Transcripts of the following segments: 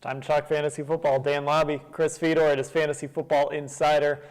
Time to talk fantasy football. Dan Labbe, Chris Fedor, it is Fantasy Football Insider.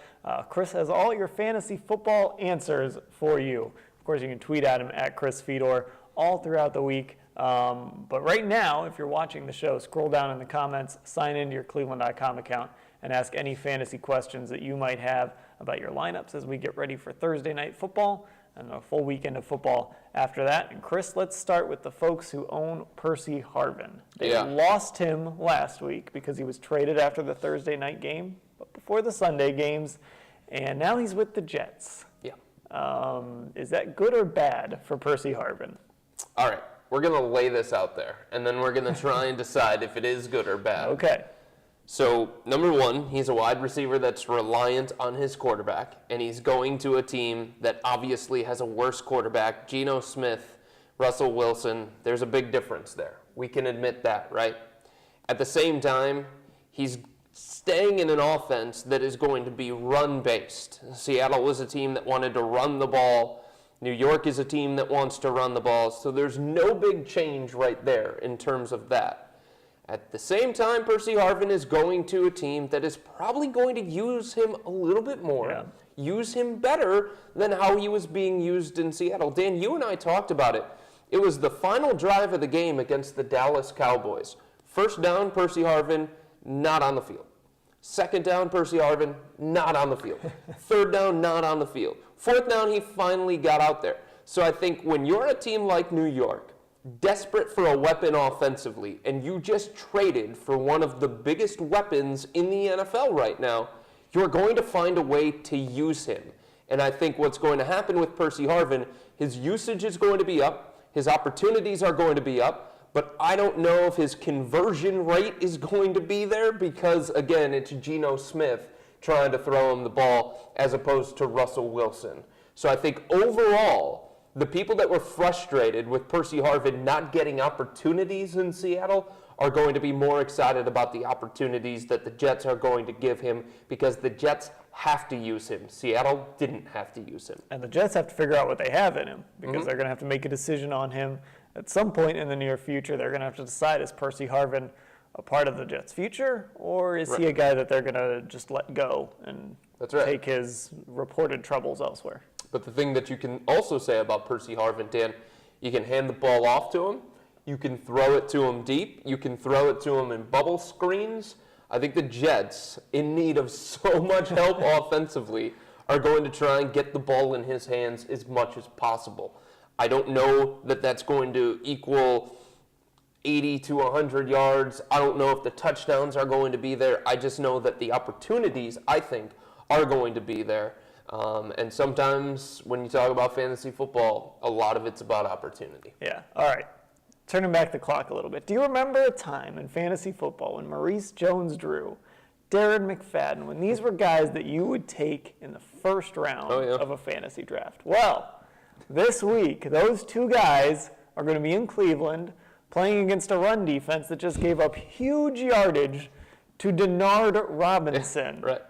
Chris has all your fantasy football answers for you. Of course, you can tweet at him at Chris Fedor all throughout the week. But right now, if you're watching the show, scroll down in the comments, sign into your cleveland.com account, and ask any fantasy questions that you might have about your lineups as we get ready for Thursday night football and a full weekend of football after that. And Chris, let's start with the folks who own Percy Harvin. They lost him last week because he was traded after the Thursday night game, but before the Sunday games, and now he's with the Jets. Yeah. Is that good or bad for Percy Harvin? All right, we're going to lay this out there, and then we're going to try and decide if it is good or bad. Okay. So, number one, he's a wide receiver that's reliant on his quarterback, and he's going to a team that obviously has a worse quarterback. Geno Smith, Russell Wilson, there's a big difference there. We can admit that, right? At the same time, he's staying in an offense that is going to be run-based. Seattle was a team that wanted to run the ball. New York is a team that wants to run the ball. So there's no big change right there in terms of that. At the same time, Percy Harvin is going to a team that is probably going to use him a little bit more, use him better than how he was being used in Seattle. Dan, you and I talked about it. It was the final drive of the game against the Dallas Cowboys. First down, Percy Harvin, not on the field. Second down, Percy Harvin, not on the field. Third down, not on the field. Fourth down, he finally got out there. So I think when you're a team like New York, desperate for a weapon offensively, and you just traded for one of the biggest weapons in the NFL right now, you're going to find a way to use him. And I think what's going to happen with Percy Harvin, his usage is going to be up, his opportunities are going to be up, but I don't know if his conversion rate is going to be there because, again, it's Geno Smith trying to throw him the ball as opposed to Russell Wilson. So I think overall, the people that were frustrated with Percy Harvin not getting opportunities in Seattle are going to be more excited about the opportunities that the Jets are going to give him because the Jets have to use him. Seattle didn't have to use him. And the Jets have to figure out what they have in him because they're going to have to make a decision on him at some point in the near future. They're going to have to decide, is Percy Harvin a part of the Jets' future, or is he a guy that they're going to just let go and take his reported troubles elsewhere? But the thing that you can also say about Percy Harvin, Dan, you can hand the ball off to him, you can throw it to him deep, you can throw it to him in bubble screens. I think the Jets, in need of so much help offensively, are going to try and get the ball in his hands as much as possible. I don't know that that's going to equal 80 to 100 yards. I don't know if the touchdowns are going to be there. I just know that the opportunities, I think, are going to be there. And sometimes when you talk about fantasy football, a lot of it's about opportunity. Yeah. All right. Turning back the clock a little bit. Do you remember a time in fantasy football when Maurice Jones-Drew, Darren McFadden, when these were guys that you would take in the first round of a fantasy draft? Well, this week, those two guys are going to be in Cleveland playing against a run defense that just gave up huge yardage to Denard Robinson. Right.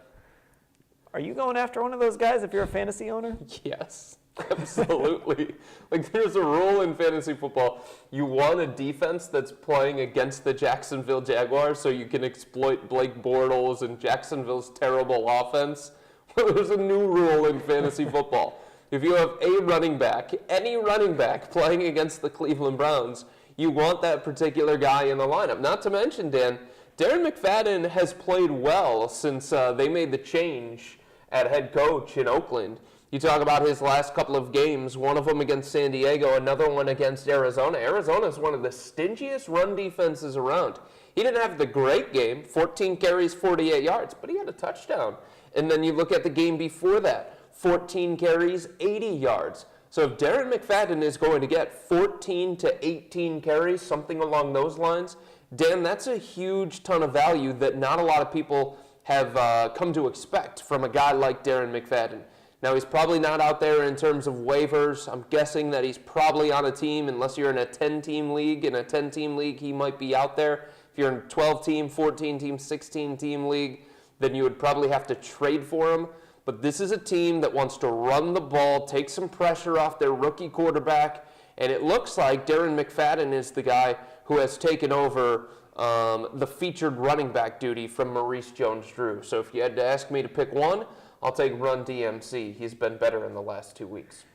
Are you going after one of those guys if you're a fantasy owner? Yes, absolutely. Like, there's a rule in fantasy football. You want a defense that's playing against the Jacksonville Jaguars so you can exploit Blake Bortles and Jacksonville's terrible offense. Well, there's a new rule in fantasy football. If you have a running back, any running back playing against the Cleveland Browns, you want that particular guy in the lineup. Not to mention, Dan, Darren McFadden has played well since they made the change at head coach in Oakland. You talk about his last couple of games, one of them against San Diego, another one against Arizona. Arizona is one of the stingiest run defenses around. He didn't have the great game, 14 carries, 48 yards, but he had a touchdown. And then you look at the game before that, 14 carries, 80 yards. So if Darren McFadden is going to get 14 to 18 carries, something along those lines, Dan, that's a huge ton of value that not a lot of people have come to expect from a guy like Darren McFadden. Now, he's probably not out there in terms of waivers. I'm guessing that he's probably on a team, unless you're in a 10-team league. In a 10-team league, he might be out there. If you're in a 12-team, 14-team, 16-team league, then you would probably have to trade for him. But this is a team that wants to run the ball, take some pressure off their rookie quarterback, and it looks like Darren McFadden is the guy who has taken over the featured running back duty from Maurice Jones-Drew. So if you had to ask me to pick one, I'll take Run DMC. He's been better in the last 2 weeks.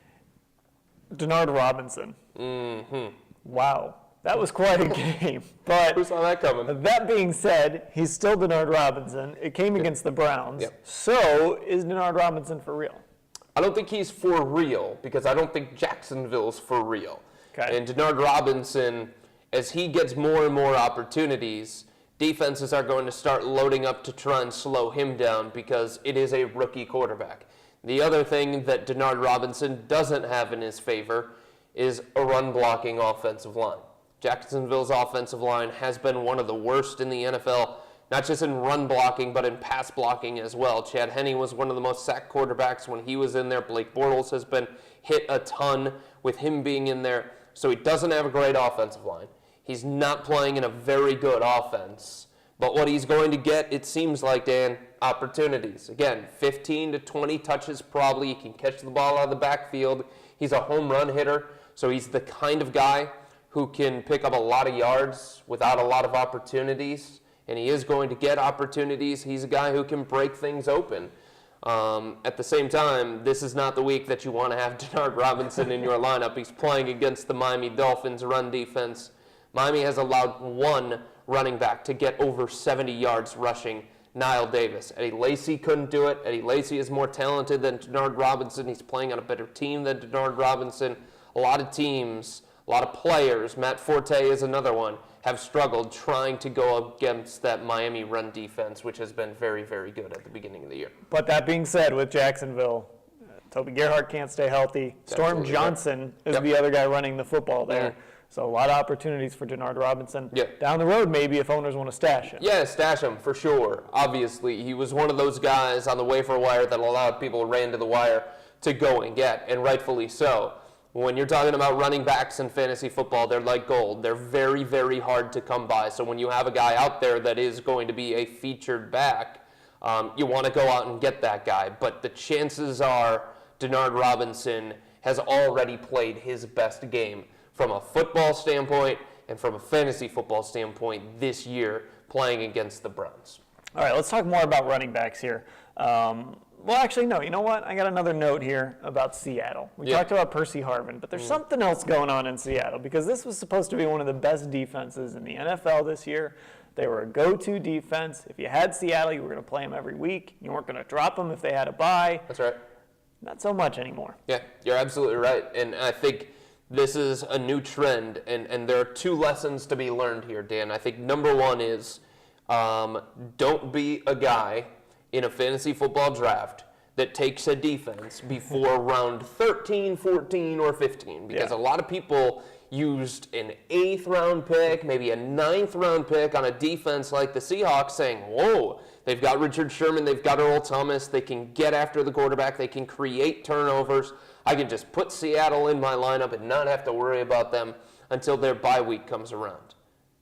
Denard Robinson. Mm-hmm. Wow. That was quite a game. But who saw that coming? That being said, he's still Denard Robinson. It came against the Browns. Yep. So is Denard Robinson for real? I don't think he's for real because I don't think Jacksonville's for real. Okay. And Denard Robinson, as he gets more and more opportunities, defenses are going to start loading up to try and slow him down because it is a rookie quarterback. The other thing that Denard Robinson doesn't have in his favor is a run-blocking offensive line. Jacksonville's offensive line has been one of the worst in the NFL, not just in run blocking, but in pass blocking as well. Chad Henne was one of the most sacked quarterbacks when he was in there. Blake Bortles has been hit a ton with him being in there. So he doesn't have a great offensive line. He's not playing in a very good offense. But what he's going to get, it seems like, Dan, opportunities. Again, 15 to 20 touches probably. He can catch the ball out of the backfield. He's a home run hitter. So he's the kind of guy who can pick up a lot of yards without a lot of opportunities, and he is going to get opportunities. He's a guy who can break things open. At the same time, this is not the week that you want to have Denard Robinson in your lineup. He's playing against the Miami Dolphins run defense. Miami has allowed one running back to get over 70 yards rushing, Nile Davis. Eddie Lacy couldn't do it. Eddie Lacy is more talented than Denard Robinson. He's playing on a better team than Denard Robinson. A lot of teams, a lot of players, Matt Forte is another one, have struggled trying to go against that Miami run defense, which has been very, very good at the beginning of the year. But that being said, with Jacksonville, Toby Gerhart can't stay healthy. Storm Johnson is the other guy running the football there. Mm-hmm. So a lot of opportunities for Denard Robinson. Yep. Down the road, maybe, if owners want to stash him. Yeah, stash him, for sure. Obviously, he was one of those guys on the waiver wire that a lot of people ran to the wire to go and get, and rightfully so. When you're talking about running backs in fantasy football, they're like gold. They're very, very hard to come by. So when you have a guy out there that is going to be a featured back, you want to go out and get that guy. But the chances are Denard Robinson has already played his best game from a football standpoint and from a fantasy football standpoint this year playing against the Browns. All right, let's talk more about running backs here. Well, actually, no. You know what? I got another note here about Seattle. We talked about Percy Harvin, but there's something else going on in Seattle because this was supposed to be one of the best defenses in the NFL this year. They were a go-to defense. If you had Seattle, you were going to play them every week. You weren't going to drop them if they had a bye. That's right. Not so much anymore. Yeah, you're absolutely right. And I think this is a new trend, and there are two lessons to be learned here, Dan. I think number one is don't be a guy in a fantasy football draft that takes a defense before round 13, 14, or 15. Because a lot of people used an 8th round pick, maybe a 9th round pick on a defense like the Seahawks saying, whoa, they've got Richard Sherman, they've got Earl Thomas, they can get after the quarterback, they can create turnovers. I can just put Seattle in my lineup and not have to worry about them until their bye week comes around.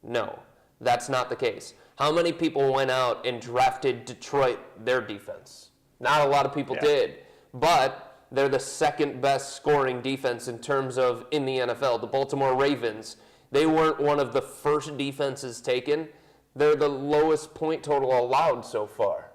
No, that's not the case. How many people went out and drafted Detroit, their defense? Not a lot of people did, but they're the second best scoring defense in terms of in the NFL. The Baltimore Ravens, they weren't one of the first defenses taken. They're the lowest point total allowed so far.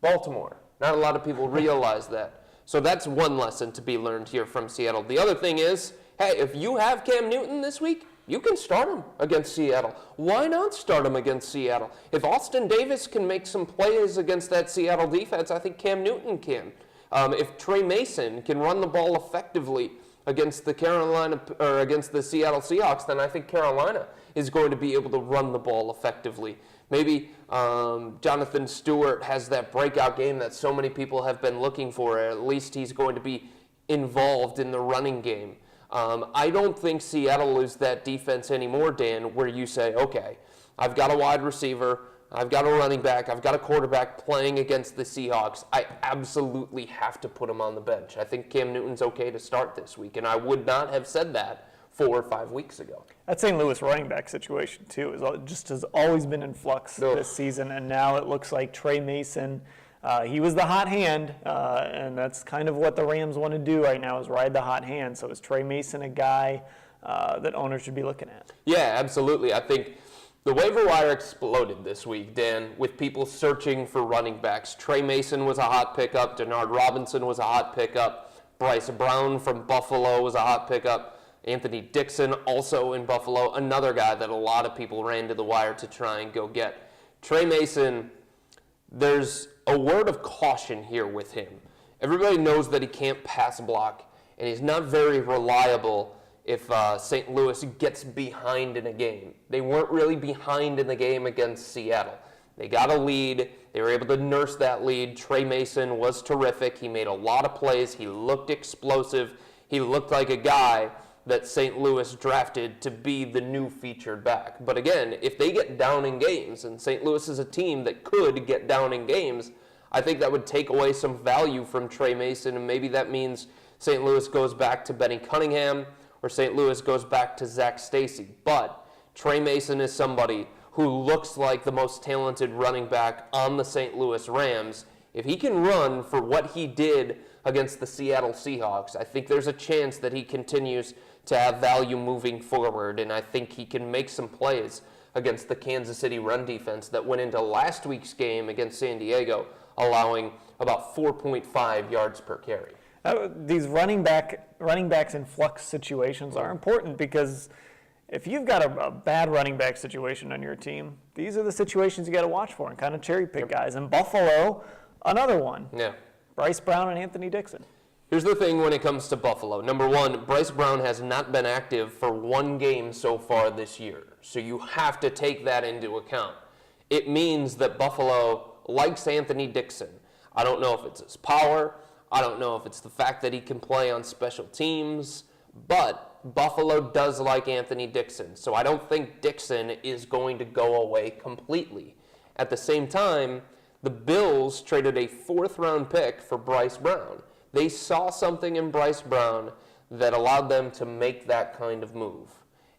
Baltimore. Not a lot of people realize that. So that's one lesson to be learned here from Seattle. The other thing is, hey, if you have Cam Newton this week, you can start him against Seattle. Why not start him against Seattle? If Austin Davis can make some plays against that Seattle defense, I think Cam Newton can. If Tre Mason can run the ball effectively against the Seattle Seahawks, then I think Carolina is going to be able to run the ball effectively. Maybe Jonathan Stewart has that breakout game that so many people have been looking for. At least he's going to be involved in the running game. I don't think Seattle is that defense anymore, Dan, where you say, okay, I've got a wide receiver, I've got a running back, I've got a quarterback playing against the Seahawks. I absolutely have to put him on the bench. I think Cam Newton's okay to start this week, and I would not have said that 4 or 5 weeks ago. That St. Louis running back situation, too, has always been in flux this season, and now it looks like Tre Mason, he was the hot hand, and that's kind of what the Rams want to do right now is ride the hot hand. So is Tre Mason a guy that owners should be looking at? Yeah, absolutely. I think The waiver wire exploded this week, Dan, with people searching for running backs. Tre Mason was a hot pickup. Denard Robinson was a hot pickup. Bryce Brown from Buffalo was a hot pickup. Anthony Dixon, also in Buffalo, another guy that a lot of people ran to the wire to try and go get. Tre Mason, there's a word of caution here with him. Everybody knows that he can't pass block, and he's not very reliable if St. Louis gets behind in a game. They weren't really behind in the game against Seattle. They got a lead. They were able to nurse that lead. Tre Mason was terrific. He made a lot of plays. He looked explosive. He looked like a guy that St. Louis drafted to be the new featured back. But again, if they get down in games, and St. Louis is a team that could get down in games, I think that would take away some value from Tre Mason, and maybe that means St. Louis goes back to Benny Cunningham, or St. Louis goes back to Zach Stacy. But Tre Mason is somebody who looks like the most talented running back on the St. Louis Rams. If he can run for what he did against the Seattle Seahawks, I think there's a chance that he continues to have value moving forward, and I think he can make some plays against the Kansas City run defense that went into last week's game against San Diego, allowing about 4.5 yards per carry. These running backs in flux situations are important because if you've got a bad running back situation on your team, these are the situations you got to watch for and kind of cherry pick guys. And Buffalo, another one. Yeah. Bryce Brown and Anthony Dixon. Here's the thing when it comes to Buffalo. Number one, Bryce Brown has not been active for one game so far this year. So you have to take that into account. It means that Buffalo likes Anthony Dixon. I don't know if it's his power. I don't know if it's the fact that he can play on special teams. But Buffalo does like Anthony Dixon. So I don't think Dixon is going to go away completely. At the same time, the Bills traded a 4th-round pick for Bryce Brown. They saw something in Bryce Brown that allowed them to make that kind of move.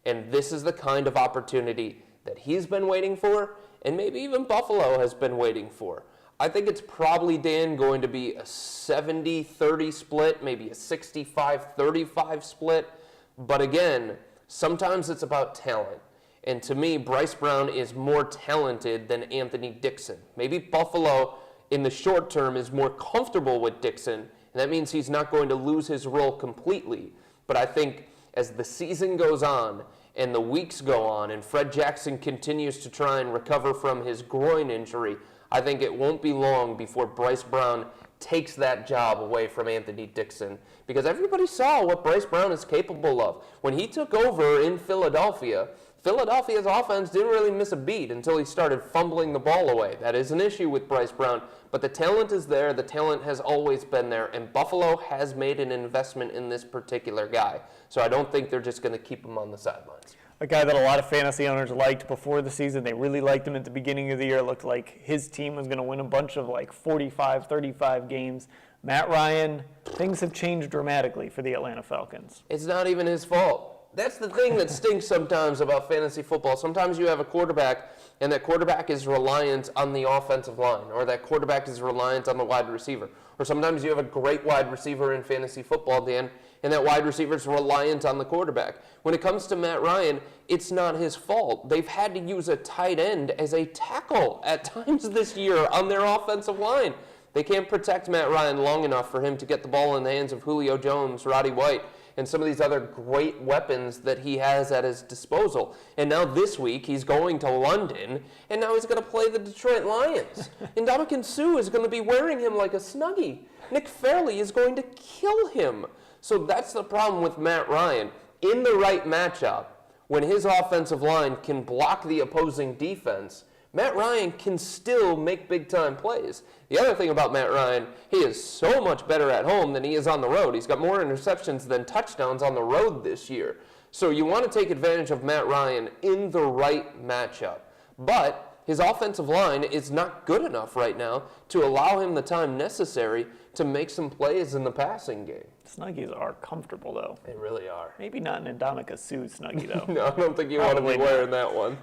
And this is the kind of opportunity that he's been waiting for, and maybe even Buffalo has been waiting for. I think it's probably, Dan, going to be a 70-30 split, maybe a 65-35 split. But again, sometimes it's about talent. And to me, Bryce Brown is more talented than Anthony Dixon. Maybe Buffalo, in the short term, is more comfortable with Dixon, and that means he's not going to lose his role completely. But I think as the season goes on and the weeks go on and Fred Jackson continues to try and recover from his groin injury, I think it won't be long before Bryce Brown takes that job away from Anthony Dixon, because everybody saw what Bryce Brown is capable of. When he took over in Philadelphia's offense didn't really miss a beat until he started fumbling the ball away. That is an issue with Bryce Brown, but the talent is there. The talent has always been there, and Buffalo has made an investment in this particular guy. So I don't think they're just going to keep him on the sidelines. A guy that a lot of fantasy owners liked before the season. They really liked him at the beginning of the year. It looked like his team was going to win a bunch of 45, 35 games. Matt Ryan, things have changed dramatically for the Atlanta Falcons. It's not even his fault. That's the thing that stinks sometimes about fantasy football. Sometimes you have a quarterback, and that quarterback is reliant on the offensive line, or that quarterback is reliant on the wide receiver. Or sometimes you have a great wide receiver in fantasy football, Dan, and that wide receiver is reliant on the quarterback. When it comes to Matt Ryan, it's not his fault. They've had to use a tight end as a tackle at times this year on their offensive line. They can't protect Matt Ryan long enough for him to get the ball in the hands of Julio Jones, Roddy White, and some of these other great weapons that he has at his disposal. And now this week, he's going to London, and now he's going to play the Detroit Lions. And Ndamukong Suh is going to be wearing him like a Snuggie. Nick Fairley is going to kill him. So that's the problem with Matt Ryan. In the right matchup, when his offensive line can block the opposing defense, Matt Ryan can still make big-time plays. The other thing about Matt Ryan, he is so much better at home than he is on the road. He's got more interceptions than touchdowns on the road this year. So you want to take advantage of Matt Ryan in the right matchup. But his offensive line is not good enough right now to allow him the time necessary to make some plays in the passing game. Snuggies are comfortable, though. They really are. Maybe not an Ndamukong Suh Snuggie, though. No, I don't think you want to be wearing that one.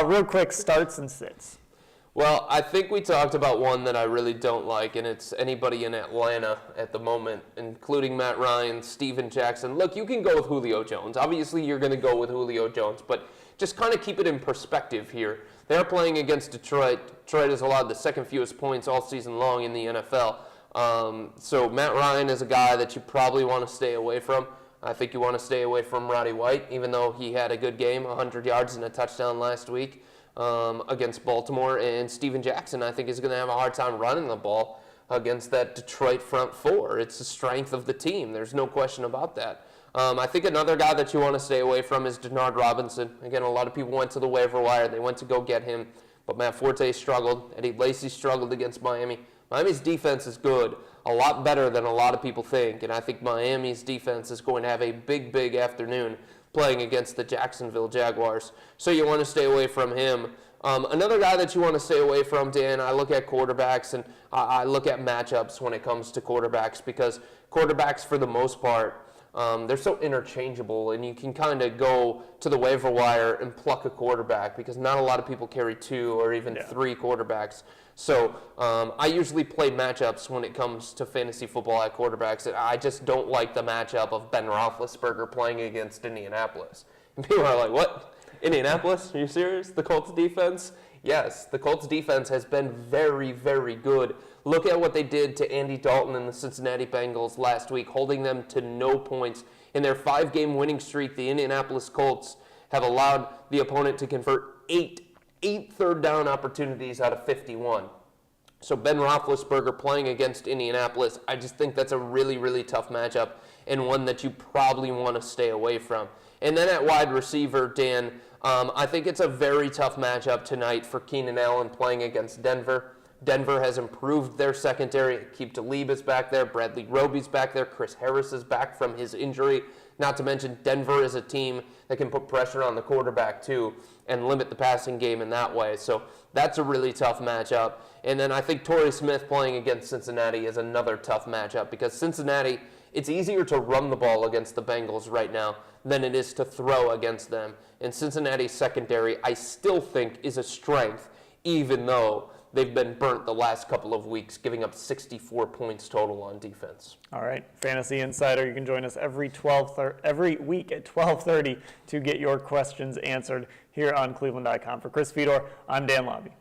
Real quick, starts and sits. Well, I think we talked about one that I really don't like, and it's anybody in Atlanta at the moment, including Matt Ryan, Steven Jackson. Look, you can go with Julio Jones. Obviously, you're going to go with Julio Jones, but just kind of keep it in perspective here. They're playing against Detroit. Detroit has allowed the second fewest points all season long in the NFL. So Matt Ryan is a guy that you probably want to stay away from. I think you want to stay away from Roddy White, even though he had a good game, 100 yards and a touchdown last week. Against Baltimore, and Steven Jackson, I think, is going to have a hard time running the ball against that Detroit front four. It's the strength of the team. There's no question about that. I think another guy that you want to stay away from is Denard Robinson. Again, a lot of people went to the waiver wire. They went to go get him, but Matt Forte struggled. Eddie Lacy struggled against Miami. Miami's defense is good, a lot better than a lot of people think, and I think Miami's defense is going to have a big, big afternoon playing against the Jacksonville Jaguars. So you want to stay away from him. Another guy that you want to stay away from, Dan, I look at quarterbacks and I look at matchups when it comes to quarterbacks, because quarterbacks, for the most part, they're so interchangeable, and you can kind of go to the waiver wire and pluck a quarterback, because not a lot of people carry 2 or even 3 quarterbacks. So I usually play matchups when it comes to fantasy football at quarterbacks, and I just don't like the matchup of Ben Roethlisberger playing against Indianapolis. And people are like, what? Indianapolis? Are you serious? The Colts defense? Yes, the Colts defense has been very, very good. Look at what they did to Andy Dalton and the Cincinnati Bengals last week, holding them to no points. In their 5-game winning streak, the Indianapolis Colts have allowed the opponent to convert 8 third down opportunities out of 51. So Ben Roethlisberger playing against Indianapolis, I just think that's a really, really tough matchup, and one that you probably want to stay away from. And then at wide receiver, Dan, I think it's a very tough matchup tonight for Keenan Allen playing against Denver. Denver has improved their secondary. Aqib Talib is back there. Bradley Roby's back there. Chris Harris is back from his injury. Not to mention, Denver is a team that can put pressure on the quarterback too and limit the passing game in that way. So that's a really tough matchup. And then I think Torrey Smith playing against Cincinnati is another tough matchup, because Cincinnati, it's easier to run the ball against the Bengals right now than it is to throw against them. And Cincinnati's secondary, I still think, is a strength, even though they've been burnt the last couple of weeks, giving up 64 points total on defense. All right, Fantasy Insider, you can join us every week at 12:30 to get your questions answered here on cleveland.com. For Chris Fedor, I'm Dan Labbe.